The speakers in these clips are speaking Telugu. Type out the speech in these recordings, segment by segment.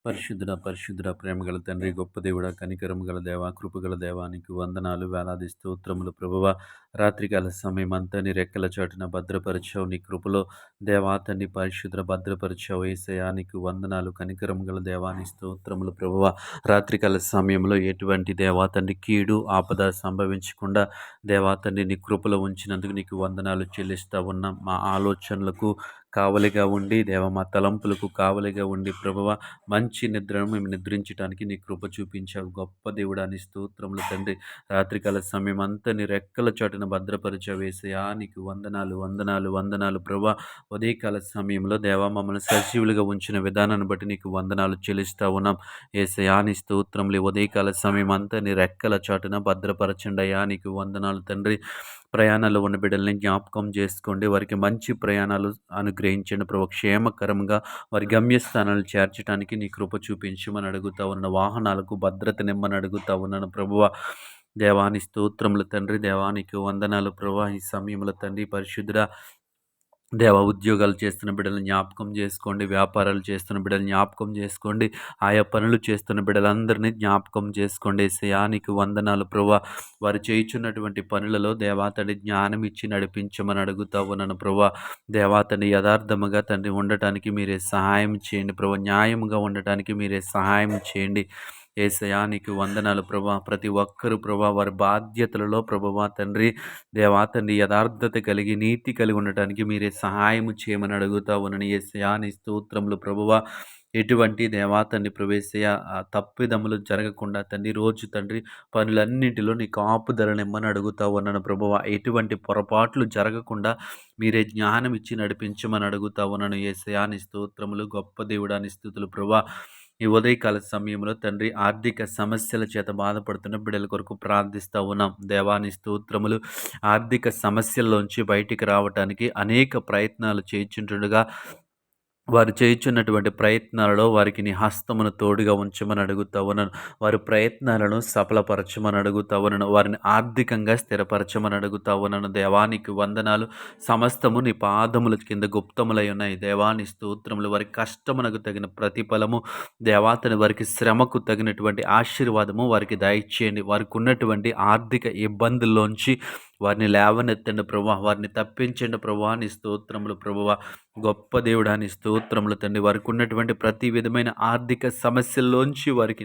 పరిశుద్ధుడ ప్రేమగల తండ్రి, గొప్ప దేవుడా, కనికరము గల దేవ, కృపగల దేవా, నీకు వందనాలు, వేలాది స్తోత్రములు ప్రభువా. రాత్రికాల సమయమంతా నీ రెక్కల చాటున భద్రపరిచావు. నీ కృపలో దేవా తండ్రి పరిశుద్ధ భద్రపరిచావు. యేసయ్యా నీకు వందనాలు, కనికరము గల దేవా, నీ స్తోత్రములు ప్రభువా. రాత్రికాల సమయంలో ఎటువంటి దేవా తండ్రి కీడు ఆపద సంభవించకుండా దేవా తండ్రి నీ కృపలో ఉంచినందుకు నీకు వందనాలు చెల్లిస్తా ఉన్నాం. మా ఆలోచనలకు కావలిగా ఉండి దేవ, మా తలంపులకు కావలిగా ఉండి ప్రభువ మంచి నిద్రను మేము నిద్రించడానికి నీ కృప చూపించావు. గొప్ప దేవుడా నీ స్తోత్రములు తండ్రి. రాత్రికాల సమయం అంతా నీ రెక్కల చాటున భద్రపరిచావు యేసయ్యా. నీకు వందనాలు వందనాలు వందనాలు ప్రభువా. ఉదయకాల సమయంలో దేవా మమ్మల్ని సజీవులుగా ఉంచిన విధానాన్ని బట్టి నీకు వందనాలు చెల్లిస్తా ఉన్నాం యేసయ్యా. నీ స్తోత్రములు. ఉదయకాల సమయం అంతా నీ రెక్కల చాటున భద్రపరచండి అయ్యా. నీకు వందనాలు తండ్రి. ప్రయాణాలు ఉన్న బిడ్డల్ని జ్ఞాపకం చేసుకోండి. వారికి మంచి ప్రయాణాలు అనుగ్రహించండి ప్రభు. క్షేమకరంగా వారి గమ్యస్థానాలు చేర్చడానికి నీ కృప చూపించమని అడుగుతా ఉన్న వాహనాలకు భద్రత నిమ్మని అడుగుతా ఉన్నాను ప్రభువ. దేవాని స్తోత్రములు తండ్రి. దేవానికి వందనాలు ప్రభు. ఈ సమయంలో తండ్రి పరిశుద్ధుడా దేవ, ఉద్యోగాలు చేస్తున్న బిడ్డలను జ్ఞాపకం చేసుకోండి. వ్యాపారాలు చేస్తున్న బిడ్డలు జ్ఞాపకం చేసుకోండి. ఆయా పనులు చేస్తున్న బిడ్డలందరినీ జ్ఞాపకం చేసుకోండి. యేసయ్యానికి వందనాలు ప్రభువా. వారు చేయుచున్నటువంటి పనులలో దేవాతడి జ్ఞానం ఇచ్చి నడిపించమని అడుగుతా ఉన్నాను ప్రభువా. దేవాతడి యథార్థముగా తండ్రి ఉండటానికి మీరే సహాయం చేయండి ప్రభు. న్యాయముగా ఉండటానికి మీరే సహాయం చేయండి. యేసయ్యా నీకు వందనాలు ప్రభా. ప్రతి ఒక్కరు ప్రభా వారి బాధ్యతలలో ప్రభువా తండ్రి దేవా తండ్రి యథార్థత కలిగి నీతి కలిగి ఉండటానికి మీరే సహాయం చేయమని అడుగుతా ఉన్నాను యేసయ్యా. నీ స్తోత్రములు ప్రభువా. ఎటువంటి దేవా తండ్రి ప్రవేశయ్య తప్పిదములు జరగకుండా తండ్రి రోజు తండ్రి పనులన్నింటిలో నీ కాపుదలనిమ్మని అడుగుతా ఉన్నాను ప్రభువా. ఎటువంటి పొరపాట్లు జరగకుండా మీరే జ్ఞానం ఇచ్చి నడిపించమని అడుగుతా ఉన్నాను యేసయ్యా. నీ స్తోత్రములు. గొప్ప దేవుడా నీ స్తుతులు ప్రభువా. ఈ ఉదయకాల సమయంలో తండ్రి ఆర్థిక సమస్యల చేత బాధపడుతున్న బిడ్డల కొరకు ప్రార్థిస్తూ ఉన్నాం. దేవాని స్తోత్రములు. ఆర్థిక సమస్యల్లోంచి బయటికి రావటానికి అనేక ప్రయత్నాలు చేయించుంటుండగా వారు చేయుచున్నటువంటి ప్రయత్నాలలో వారికి నీ హస్తమును తోడుగా ఉంచమని అడుగుతా ఉన్నాను. వారి ప్రయత్నాలను సఫలపరచమని అడుగుతా ఉన్నాను. వారిని ఆర్థికంగా స్థిరపరచమని అడుగుతా ఉన్నాను. దేవానికి వందనాలు. సమస్తము నీ పాదముల కింద గుప్తములై ఉన్నాయి. దేవాని స్తోత్రములు. వారి కష్టమునకు తగిన ప్రతిఫలము దేవాతని వారికి శ్రమకు తగినటువంటి ఆశీర్వాదము వారికి దయచేయండి. వారికి ఉన్నటువంటి ఆర్థిక ఇబ్బందుల్లోంచి వారిని లేవనెత్తండి ప్రభువా. వారిని తప్పించండి ప్రభువా. నీ స్తోత్రములు ప్రభువా. గొప్ప దేవుడా నీ స్తోత్రములు తండ్రి. వారికి ఉన్నటువంటి ప్రతి విధమైన ఆర్థిక సమస్యల్లోంచి వారికి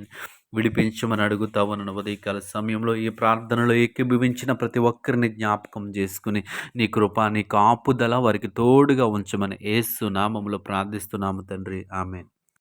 విడిపించమని అడుగుతా ఉన్నాను. ఉదయకాల సమయంలో ఈ ప్రార్థనలో ఏకీభవించిన ప్రతి ఒక్కరిని జ్ఞాపకం చేసుకుని నీ కృప నీ కాపుదల వారికి తోడుగా ఉంచమని యేసు నామములో ప్రార్థిస్తున్నాము తండ్రి. ఆమేన్.